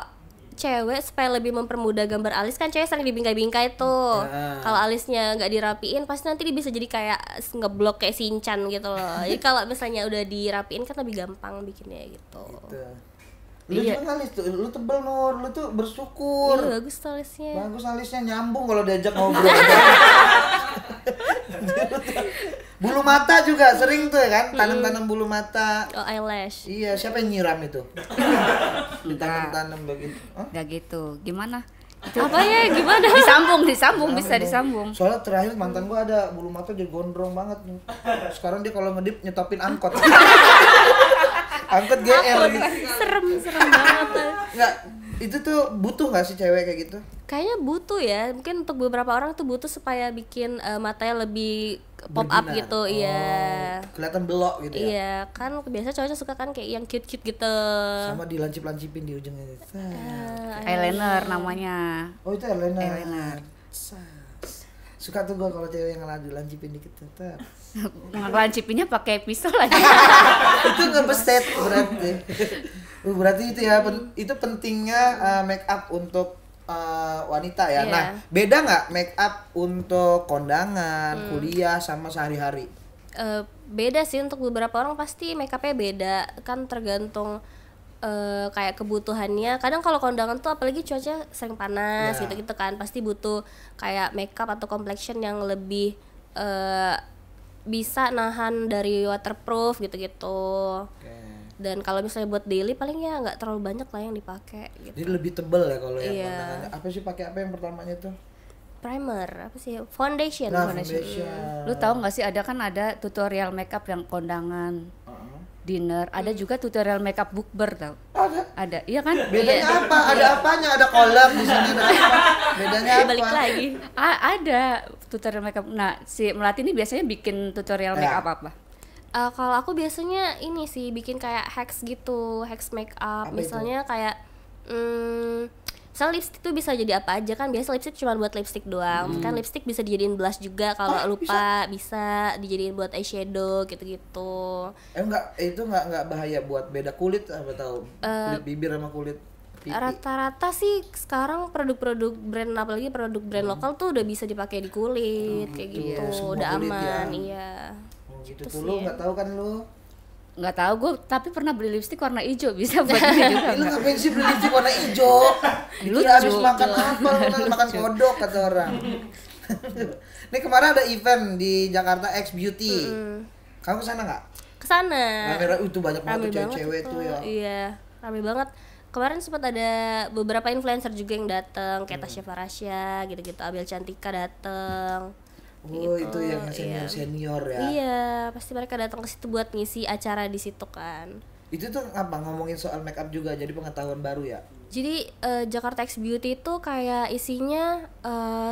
cewek supaya lebih mempermudah gambar alis kan cewek sering dibingkai-bingkai tuh. Nah. Kalau alisnya nggak dirapiin pasti nanti dia bisa jadi kayak ngeblok kayak Shinchan gitu loh. Jadi kalau misalnya udah dirapiin kan lebih gampang bikinnya gitu. Tuh. Lu Iya. juga alis tuh, lu tebel Nur, lu tuh bersyukur. Iya, bagus tuh alisnya. Bagus alisnya nyambung kalau diajak ngobrol. Bulu mata juga sering tuh ya kan, tanam-tanam bulu mata. Oh eyelash. Iya, siapa yang nyiram itu? Ditanam-tanam begitu. Hah? Enggak gitu. Gimana? Apa ya, gimana? Disambung bisa disambung. Soalnya terakhir mantan gua ada bulu mata jadi gondrong banget nih. Sekarang dia kalau ngedip nyetopin angkot. Angkot GR gitu. Serem banget. Enggak, itu tuh butuh nggak sih cewek kayak gitu? Kayaknya butuh ya, mungkin untuk beberapa orang tuh butuh supaya bikin matanya lebih pop up Berbinar. gitu. Oh, Iya. kelihatan belok gitu ya. Iya, kan biasa cowoknya suka kan kayak yang cute-cute gitu. Sama dilancip-lancipin di ujungnya. Eyeliner namanya. Oh, itu eyeliner. Eyeliner. Suka tuh gua kalau cewek yang dilancipin dikit tuh. Ngelancipinnya pakai pisau aja. Itu ngebeset berarti. Berarti itu ya, itu pentingnya make up untuk wanita ya. Iya. Nah, beda nggak make up untuk kondangan, kuliah sama sehari-hari? Beda sih, untuk beberapa orang pasti make upnya beda, kan tergantung kayak kebutuhannya. Kadang kalau kondangan tuh apalagi cuaca sering panas Ya. gitu-gitu kan, pasti butuh kayak make up atau complexion yang lebih bisa nahan dari waterproof gitu-gitu. Dan kalau misalnya buat daily paling ya nggak terlalu banyak lah yang dipakai gitu. Jadi lebih tebel ya kalau yang Iya. kondangannya. Apa sih pakai apa yang pertamanya tuh? Primer, apa sih? Foundation. Nah, foundation. Lu tahu nggak sih ada tutorial makeup yang kondangan, dinner, ada juga tutorial makeup bukber tau? Ada, iya kan? Bedanya apa? Ada apanya? Ada kolak di sini ada apa? Bedanya apa? Balik lagi. Ada tutorial makeup. Nah, si Melati ini biasanya bikin tutorial Ya. makeup apa? Kalau aku biasanya ini sih bikin kayak hacks gitu, hacks make up. Apa Misalnya kayak misal lipstick tuh bisa jadi apa aja kan, biasa lipstick cuma buat lipstick doang. Kan lipstick bisa dijadiin blush juga kalau lupa, bisa dijadiin buat eyeshadow gitu-gitu. Enggak bahaya buat beda kulit apa tahu? Kulit bibir sama kulit pipi. Rata-rata sih sekarang produk-produk brand, apalagi produk brand lokal tuh udah bisa dipakai di kulit kayak gitu. gitu, Semua udah kulit aman. ya. Iya. Gitu Itu tuh sih lu ya. nggak tahu kan lu? Nggak tahu, gue tapi pernah beli lipstick warna hijau, bisa buat ini juga Lu nggak? ngapain sih beli lipstick warna hijau? Dikira habis makan apa? Lu makan kodok kata orang. Nih kemarin ada event di Jakarta X Beauty. Kamu kesana nggak? Kesana. Rame itu banyak banget Rame tuh cewek-cewek itu. tuh ya. Iya, rame banget. Kemarin sempat ada beberapa influencer juga yang datang, kayak Tasya Farasya gitu-gitu, Abel Cantika datang. Oh, itu yang senior ya. Iya, pasti mereka datang ke situ buat ngisi acara di situ kan. Itu tuh apa ngomongin soal make up juga, jadi pengetahuan baru ya. Jadi Jakarta X Beauty itu kayak isinya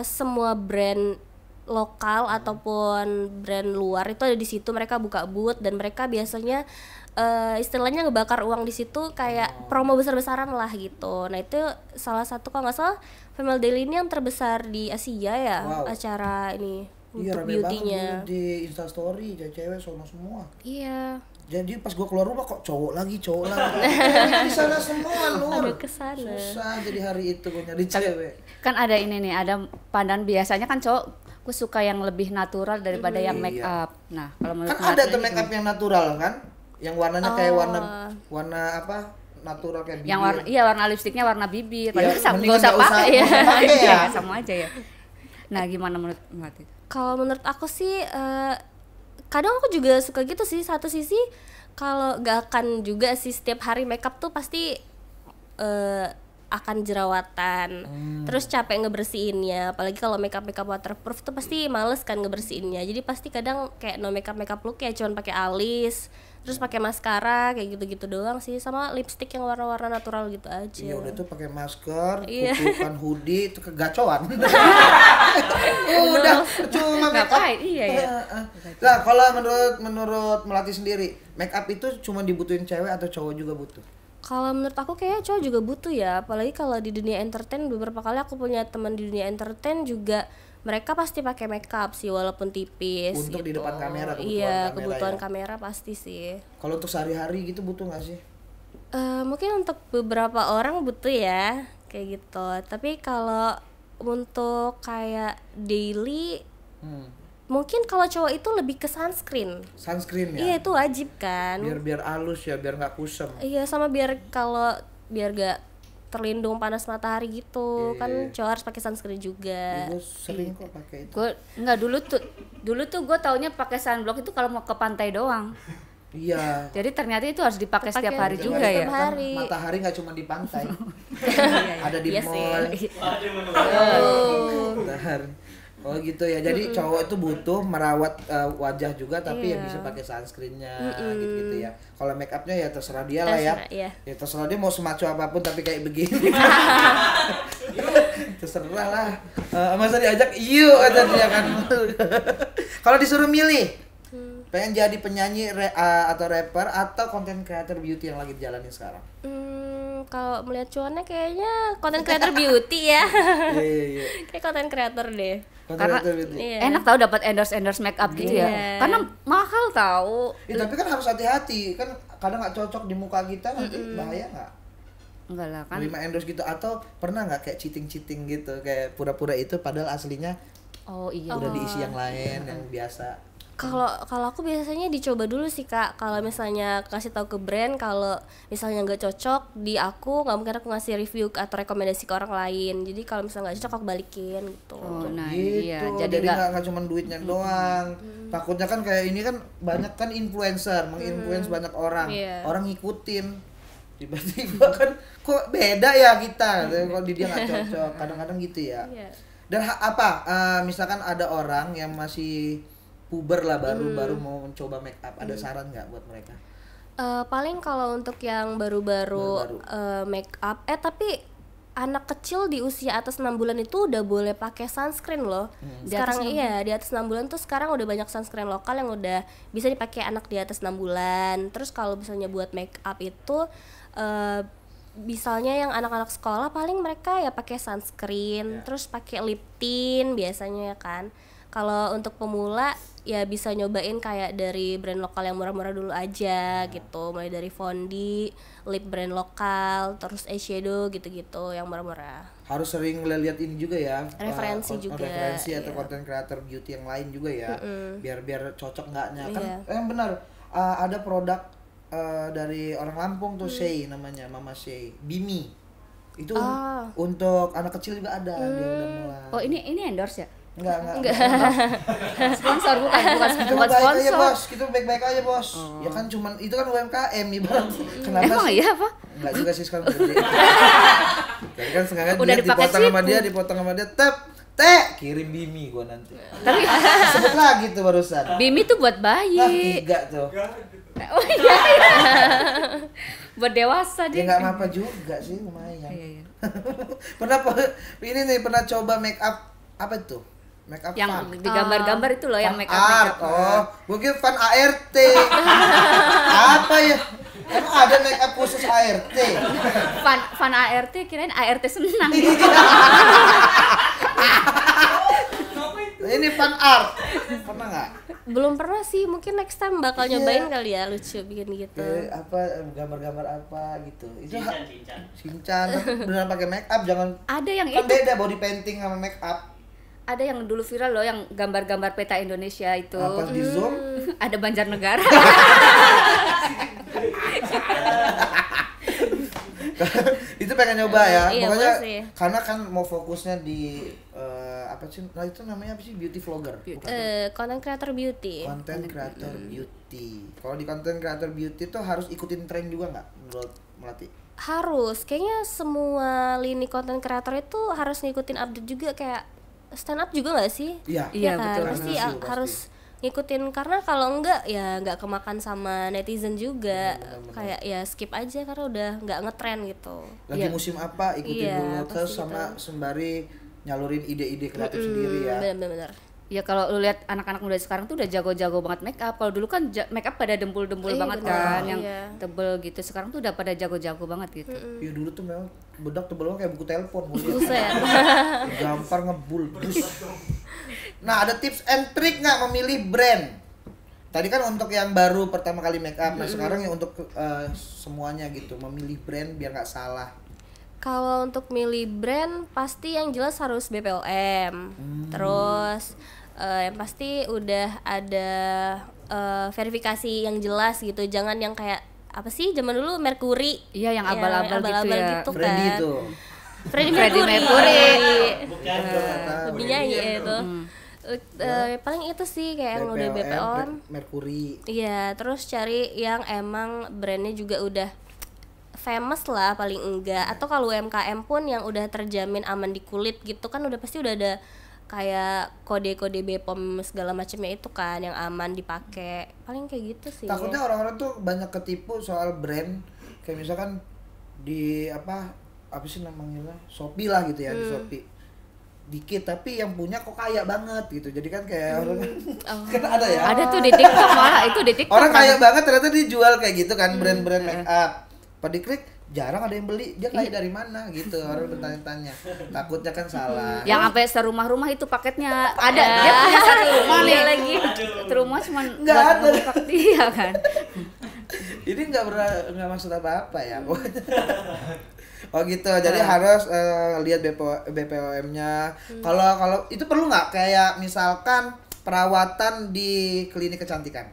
semua brand lokal ataupun brand luar itu ada di situ. Mereka buka booth dan mereka biasanya istilahnya ngebakar uang di situ, kayak promo besar-besaran lah gitu. Nah itu salah satu, kalau nggak salah Female Daily ini yang terbesar di Asia ya. Wow. Acara ini Iya, untuk rame banget beauty-nya. dulu di Instastory, cewek-cewek sono semua. Iya. Jadi pas gua keluar rumah kok cowok lagi. Di sana semua lu. Aduh, kesana. Susah jadi hari itu gua nyari cewek. Kan ada ini nih, ada pandangan biasanya kan cowok gue suka yang lebih natural daripada yang make up. Nah, kalau menurut Kan ada Melati tuh make up yang natural kan? Yang warnanya kayak warna apa? Natural kayak bibir. yang warna, warna lipstiknya warna bibir, Iya, padahal mendingan nggak usah nggak usah pakai ya. pakai ya. Iya, sama aja ya. Nah, gimana menurut Melati? Kalau menurut aku sih kadang aku juga suka gitu sih. Satu sisi kalau gak akan juga sih setiap hari makeup tuh pasti akan jerawatan, terus capek ngebersihinnya. Apalagi kalau makeup waterproof tuh pasti males kan ngebersihinnya. Jadi pasti kadang kayak no makeup look ya cuman pakai alis, terus pakai maskara kayak gitu-gitu doang sih, sama lipstick yang warna-warna natural gitu aja. Iya udah tuh pakai masker, Iya. tutupan hoodie itu kegacoan. Udah cuma make up. Ngapain? Iya ya. Nah, kalau menurut Melati sendiri, make up itu cuma dibutuhin cewek atau cowok juga butuh? Kalau menurut aku kayaknya cowok juga butuh ya, apalagi kalau di dunia entertain. Beberapa kali aku punya teman di dunia entertain juga, mereka pasti pakai makeup sih walaupun tipis. Untuk di gitu. depan kamera, Iya, kebutuhan ya. kamera pasti sih. Kalau untuk sehari-hari gitu butuh nggak sih? Mungkin untuk beberapa orang butuh ya, kayak gitu. Tapi kalau untuk kayak daily, mungkin kalau cowok itu lebih ke sunscreen. Sunscreen ya. Iya, itu wajib kan. Biar halus ya, biar nggak kusam. Iya, sama biar gak terlindung panas matahari gitu. Kan cowok harus pakai sunscreen juga. Gue sering kok pakai itu. Gue nggak dulu tuh gue taunya pakai sunblock itu kalau mau ke pantai doang. Iya. Jadi ternyata itu harus dipakai setiap hari Dipakai juga ya. setiap hari. Matahari nggak cuma di pantai, ada di Iya sih. mall. Oh. Matahari. Oh gitu ya. Jadi cowok itu butuh merawat wajah juga, tapi ya bisa pakai sunscreennya gitu ya. Kalau make upnya ya terserah dia lah ya. Terserah, iya. Ya terserah dia mau semaco apapun tapi kayak begini. Terserah lah. Masa diajak yuk kata dia kan. Kalau disuruh milih, pengen jadi penyanyi atau rapper atau content creator beauty yang lagi dijalanin sekarang? Kalau melihat cuannya kayaknya content creator beauty ya. Iya. Kayak content creator deh. Content Karena creator beauty. Iya. enak tahu dapat endorse make up gitu ya. Iya. Karena mahal tahu. Tapi kan harus hati-hati, kan kadang nggak cocok di muka kita, nanti bahaya nggak? Enggak lah kan. Terima endorse gitu, atau pernah nggak kayak cheating gitu, kayak pura-pura itu padahal aslinya Oh iya. udah diisi yang lain yang biasa. Kalau aku biasanya dicoba dulu sih Kak. Kalau misalnya kasih tahu ke brand kalau misalnya nggak cocok di aku, nggak mungkin aku ngasih review atau rekomendasi ke orang lain. Jadi kalau misalnya nggak cocok aku balikin gitu. Oh, nah Gitu. iya. Jadi nggak cuma duitnya doang. Takutnya kan kayak ini kan banyak kan influencer, menginfluence banyak orang. Iya. Orang ngikutin. Tiba-tiba kan kok beda ya kita. Kalau di dia nggak cocok. Kadang-kadang gitu ya. Iya. Dan misalkan ada orang yang masih puber lah, baru mau mencoba make up, ada saran nggak buat mereka? Paling kalau untuk yang baru-baru make up, tapi anak kecil di usia atas 6 bulan itu udah boleh pakai sunscreen loh. Sekarang di atas 6 bulan tuh sekarang udah banyak sunscreen lokal yang udah bisa dipakai anak di atas 6 bulan. Terus kalau misalnya buat make up itu misalnya yang anak-anak sekolah paling mereka ya pakai sunscreen, terus pakai lip tint biasanya ya kan. Kalau untuk pemula ya bisa nyobain kayak dari brand lokal yang murah-murah dulu aja gitu, mulai dari Fondi, lip brand lokal, terus eyeshadow gitu-gitu yang murah-murah. Harus sering lihat ini juga ya, Referensi juga, referensi atau iya. content creator beauty yang lain juga ya, biar cocok nggaknya kan. Iya. Benar, ada produk dari orang Lampung tuh, Shay namanya, Mama Shay, Bimi itu untuk anak kecil juga ada, dia udah mulai. Oh ini endorse ya? Enggak. Sponsor bukan Kita bukan baik aja sponsor. bos, kita baik-baik aja bos. Ya kan cuman itu kan UMKM ibarat. Kenapa Emang sih? iya apa? Enggak juga sih sekarang gede. Jadi kan sengaja Udah dia dipakai dipotong sama dia, teh kirim Bimi gua nanti. Tapi Sebut lagi tuh barusan. Bimi tuh buat Nah, bayi. 3 tuh. Oh iya. Buat dewasa Ya dia. enggak apa-apa juga sih, lumayan. Iya. Pernah coba make up apa itu? Make up Yang fun. digambar-gambar itu loh yang Fan make up. art. Oh, gue kira fan ART. Apa ya? Emang ada make up khusus ART? Fan ART kirain ART senang. Ini fan art. Pernah nggak? Belum pernah sih, mungkin next time bakal nyobain kali ya, lucu bikin gitu. Apa gambar-gambar apa gitu. Itu Shinchan. Beneran pakai make up, jangan Ada yang kan itu, beda body painting sama make up. ada yang dulu viral loh yang gambar-gambar peta Indonesia itu. Pas di zoom Ada Banjarnegara. itu pengen nyoba ya. Iya, Pokoknya boleh sih. karena kan mau fokusnya di apa sih? Nah, itu namanya apa sih? Beauty vlogger. Bukan. Content creator beauty. Content creator beauty. Kalau di content creator beauty tuh harus ikutin tren juga nggak menurut Melati? Harus, kayaknya semua lini content creator itu harus ngikutin update juga, kayak stand up juga nggak sih? Iya. Iya, kan? betul. Pasti Pasti. harus ngikutin, karena kalau enggak ya nggak kemakan sama netizen juga. Benar-benar. Kayak ya skip aja karena udah nggak ngetren gitu. Lagi Iya. musim apa ikutin Iya, dulu terus pasti sama gitu. sembari nyalurin ide-ide kreatif sendiri ya. Bener-bener. Ya kalau lu lihat anak-anak muda sekarang tuh udah jago-jago banget make up. Kalau dulu kan make up pada dempul-dempul Iya, banget bener. kan, yang Iya. tebel gitu. Sekarang tuh udah pada jago-jago banget gitu. Iya dulu tuh memang bedak tebel banget kayak buku telepon. gua lihat. Buset. Gampar ngebulbus. Nah, ada tips and trick nggak memilih brand? Tadi kan untuk yang baru pertama kali make up. Nah, sekarang yang untuk semuanya gitu, memilih brand biar nggak salah. Kalau untuk milih brand pasti yang jelas harus BPOM. Terus yang pasti udah ada verifikasi yang jelas gitu. Jangan yang kayak apa sih zaman dulu Mercury. Iya, yang Ya, abal-abal gitu ya. gitu Freddy kan. tuh. Freddie Freddie Mercury. Mercury. Nggak tahu. Penyanyi itu. Paling itu sih kayak yang udah BPOM. Mercury. Iya, terus cari yang emang brandnya juga udah famous lah paling enggak. Atau kalau UMKM pun yang udah terjamin aman di kulit gitu kan udah pasti udah ada kayak kode-kode BPOM segala macamnya itu kan yang aman dipakai. Paling kayak gitu sih. Takutnya orang-orang tuh banyak ketipu soal brand, kayak misalkan di apa sih namanya, Shopee lah gitu ya, di Shopee dikit tapi yang punya kok kaya banget gitu, jadi kan kayak orang kan ada ya, Ada tuh di TikTok, malah itu di TikTok. orang kaya banget ternyata dijual kayak gitu kan, brand-brand make up, pada diklik jarang ada yang beli, dia kaya dari mana gitu, orang bertanya-tanya, takutnya kan salah. Yang sampai serumah-rumah itu paketnya ada, dia punya satu rumah nih lagi, satu rumah cuma Nggak ada. ngebuka dia kan. Ini nggak maksud apa-apa ya. Oh gitu, jadi harus lihat BPOM-nya. Kalau itu perlu nggak kayak misalkan perawatan di klinik kecantikan?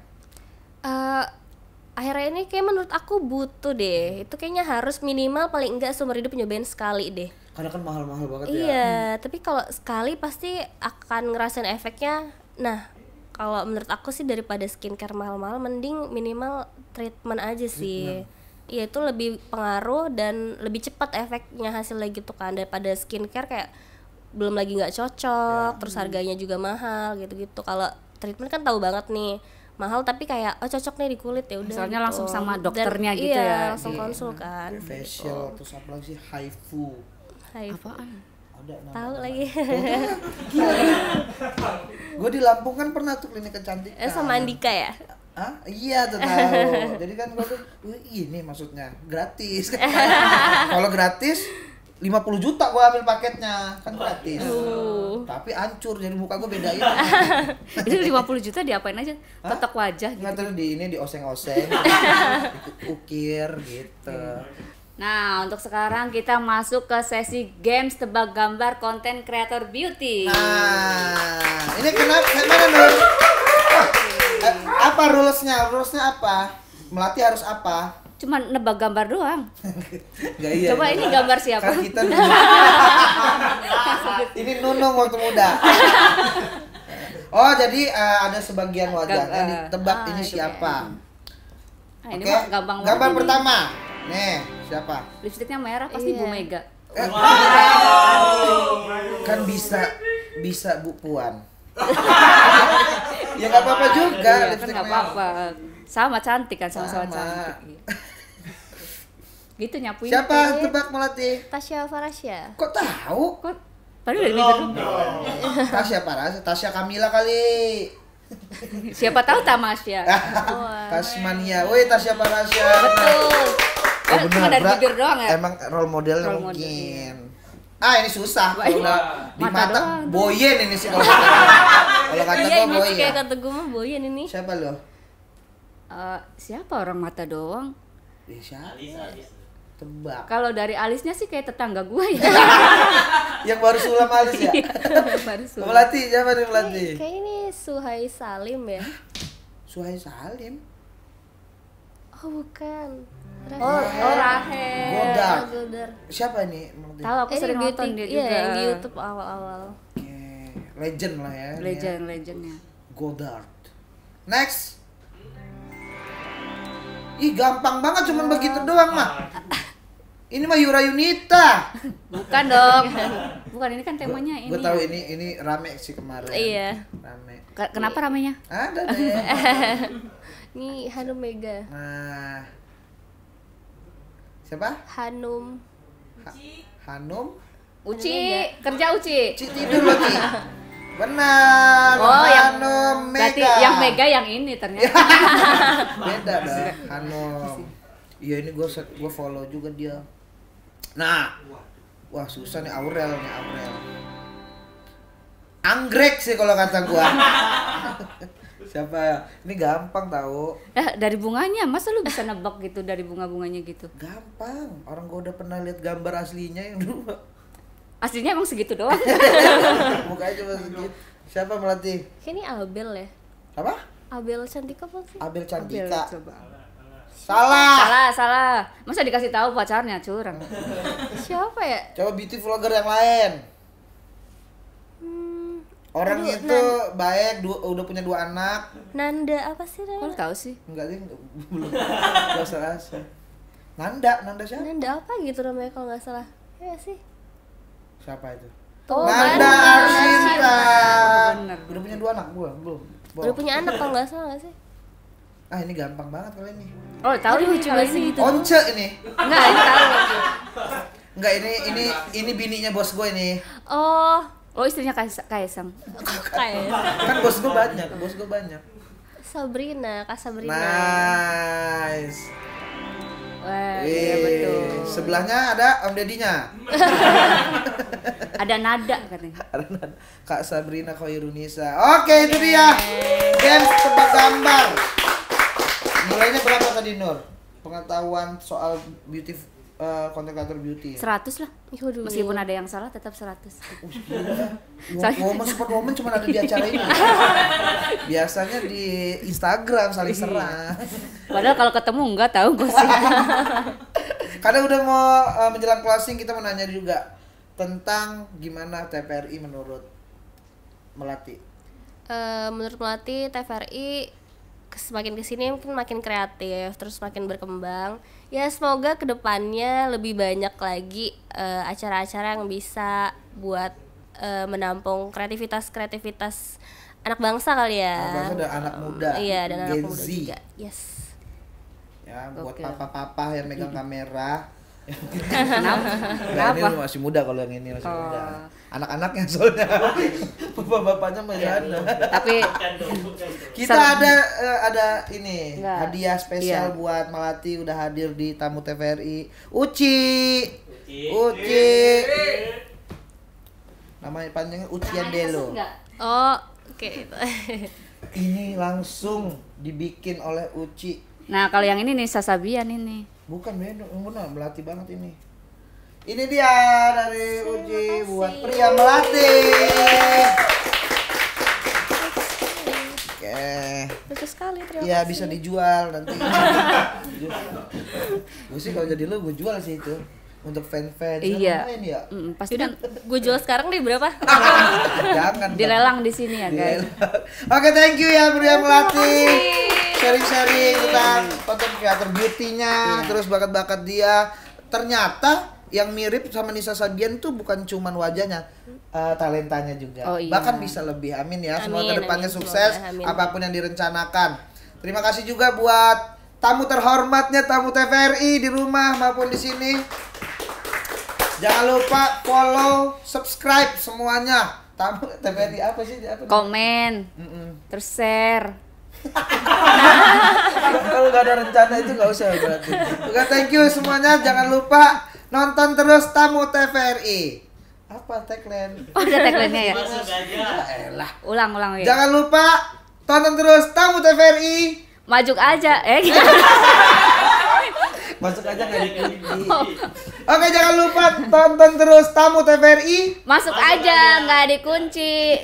Akhirnya ini kayak menurut aku butuh deh. Itu kayaknya harus minimal paling enggak seumur hidup nyobain sekali deh. Karena kan mahal-mahal banget ya. Iya, tapi kalau sekali pasti akan ngerasain efeknya. Nah, kalau menurut aku sih daripada skincare mahal-mahal mending minimal treatment aja sih. Iya, itu lebih pengaruh dan lebih cepat efeknya hasilnya gitu kan daripada skincare kayak belum lagi nggak cocok, terus harganya juga mahal gitu-gitu. Kalau treatment kan tahu banget nih mahal tapi kayak cocok nih di kulit ya udah. Misalnya gitu. langsung sama Dan dokternya gitu iya, ya. langsung konsul kan. Facial terus apa lagi sih, HIFU. Hai. Apaan? Ada nama. Tahu lagi. Gue di Lampung kan pernah tuh klinik kecantikan. Sama Andika ya? Ah, iya tuh tahu. Jadi kan gue tuh ini maksudnya gratis. Kalau gratis 50 juta gue ambil paketnya, kan gratis. Tapi hancur, jadi muka gue bedain. Itu 50 juta diapain aja? Totok wajah gitu. Nggak terus di ini dioseng-oseng, ukir gitu. Nah, untuk sekarang kita masuk ke sesi games tebak gambar konten kreator beauty. Nah, ini kenapa? Mana Nur? Apa rulesnya? Rulesnya apa? Melatih harus apa? Cuma nebak gambar doang. Gak iya. Coba ini gambar siapa? Kan kita ini Nunung waktu muda. Oh, jadi ada sebagian wajahnya ditebak ini siapa? Nah, ini Oke. mah gampang banget. Gambar ini. pertama. Nih, siapa? Lipstiknya merah pasti Bu Mega. Kan bisa Bu Puan. Ya nggak apa-apa juga, Iya, kan lipstik nggak merah. apa-apa. Sama cantik kan, sama-sama Sama. cantik. Gitu nyapuin. Siapa tebak Melati? Tasya Farasya. Kok tahu? Kok padahal dari bibir lu. Tasya Paras, Tasya Kamila kali. Siapa tahu Tamasya. Tasmania. Woi, Tasya Parasya. Betul. Kan cuma dari bibir doang ya. Emang role modelnya Role mungkin. model, Ini susah kalau udah di Mata mata doang. boyen ini sih kalau kata. Kalau kata Iya, gua ini sih boyen. kayak kata gue mah Boyan ini. Siapa lo? Siapa orang mata doang? Siapa? Tebak. Kalau dari alisnya sih kayak tetangga gue ya. Yang baru sulam alis ya? Iya, baru suruh. Melati, siapa nih Melati? Kayak ini Suhai Salim ya. Suhai Salim. Oh bukan. Oh, Rahel. Godard. Godard. Siapa ini Melati? Tahu aku sering nonton dia juga. Iya, yang di YouTube awal-awal. Oke, legend lah ya. ini ya. Legendnya. Godard. Next. Ih, gampang banget cuman begitu doang mah. Ini mah Yura Yunita. Bukan dong. Bukan, ini kan temanya ini. Gue tahu ini rame sih kemarin. Iya. Rame. Kenapa ramenya? Ada deh. Ini Hanum Mega. Nah. Siapa? Hanum. Hanum. Uci, kerja Uci. Ci tidur lo, Ci. Benar. Oh, yang Hanum berarti Mega. yang Mega yang ini ternyata. Beda dong, Hanum. Iya, ini gue follow juga dia. Nah. Wah, susah nih Aurel. Anggrek sih kalau kata gua. Siapa ya? Ini gampang tahu. Dari bunganya, masa lu bisa nebak gitu dari bunga-bunganya gitu? Gampang. Orang gua udah pernah lihat gambar aslinya yang dulu. Aslinya emang segitu doang. Mukanya cuma segitu. Siapa Melati? Kayak ini Abel ya. Apa? Abel Cantika apa sih? Abel Ambil, Cantika. coba. Salah. Masa dikasih tahu pacarnya, curang. Siapa ya? Coba beauty vlogger yang lain. Orang Aduh, itu baik, udah punya 2 anak. Nanda apa sih Kok lu namanya? tahu sih? Enggak sih, belum. Rasa-rasa. Nanda siapa? Nanda apa gitu namanya kalau nggak salah. Ya sih. Siapa itu? Oh, Nanda Nanda Arsinta. Bener. Udah punya 2 anak belum? Belum. Udah punya anak kalau nggak salah nggak sih? Ah, ini gampang banget kali ini. Oh, tahu Aduh, nih coba kalau sih ini. gitu. Once ini. Enggak, ini tahu. Enggak, ini bininya bos gue ini. Oh, Oh, istrinya Kaisang. kayak Kan bos gue banyak. Sabrina, Kak Sabrina. Nice. Wah, iya betul. Sebelahnya ada Om Dedinya. Ada nada katanya. Kak Sabrina Khairunisa. Oke, itu dia. Games tebak gambar. Nilainya berapa tadi, Nur? Pengetahuan soal beauty, content creator beauty. 100 lah. Waduh, Meskipun ada yang salah tetap 100. Woman super woman cuma ada di acara ini. Biasanya di Instagram saling serang. Padahal kalau ketemu enggak tahu gue sih. Karena udah mau menjelang closing, kita mau nanya juga tentang gimana TVRI menurut Melati. Menurut Melati, TVRI semakin kesini mungkin makin kreatif, terus makin berkembang. Ya semoga kedepannya lebih banyak lagi acara-acara yang bisa buat menampung kreativitas anak bangsa kali ya. Anak bangsa dan anak muda. Iya, dan anak Gen muda Z. juga. Yes. Ya, buat Oke. papa-papa yang megang kamera. Kenapa? Nah, ini lu masih muda kalau yang ini masih Oh. muda. Anak-anaknya soalnya. Bapak-bapaknya masih ada. Tapi Kita ada ini Enggak. hadiah spesial Iya. buat Melati, udah hadir di tamu TVRI. Uci. Namanya panjangnya Ucian Delo. Oh, oke. Ini langsung dibikin oleh Uci. Nah, kalau yang ini nih Sasabian ini. Bukan benar, Melati banget ini. Ini dia dari Uci buat pria Melati. Oke. Lucu sekali, terima Iya, kasih. bisa dijual nanti. Gue sih kalau jadi lu gue jual sih itu untuk fan-fans. Iya. Lumayan ya. Pasti kan Gue jual sekarang deh berapa? Jangan. dilelang di sini ya, guys. Oke, thank you ya Pria Melati. Sharing-sharing tentang content creator beauty-nya, terus bakat-bakat dia. Ternyata yang mirip sama Nisa Sabian tuh bukan cuman wajahnya, talentanya juga. Oh, iya. Bahkan bisa lebih. Amin ya. Semoga Amin, kedepannya amin, sukses semoga, amin. apapun yang direncanakan. Terima kasih juga buat tamu terhormatnya, tamu TVRI di rumah maupun di sini. Jangan lupa follow, subscribe semuanya. Tamu TVRI apa sih? Komen, terus share. Kalau nggak ada rencana itu nggak usah berarti. Oke, thank you semuanya. Jangan lupa nonton terus tamu TVRI. Apa tagline? Oh, ada tagline-nya ya. Elah. Ulang ya. Jangan lupa tonton terus tamu TVRI. Maju aja. Masuk aja nggak dikunci. Oke, jangan lupa tonton terus tamu TVRI. Masuk aja, nggak dikunci.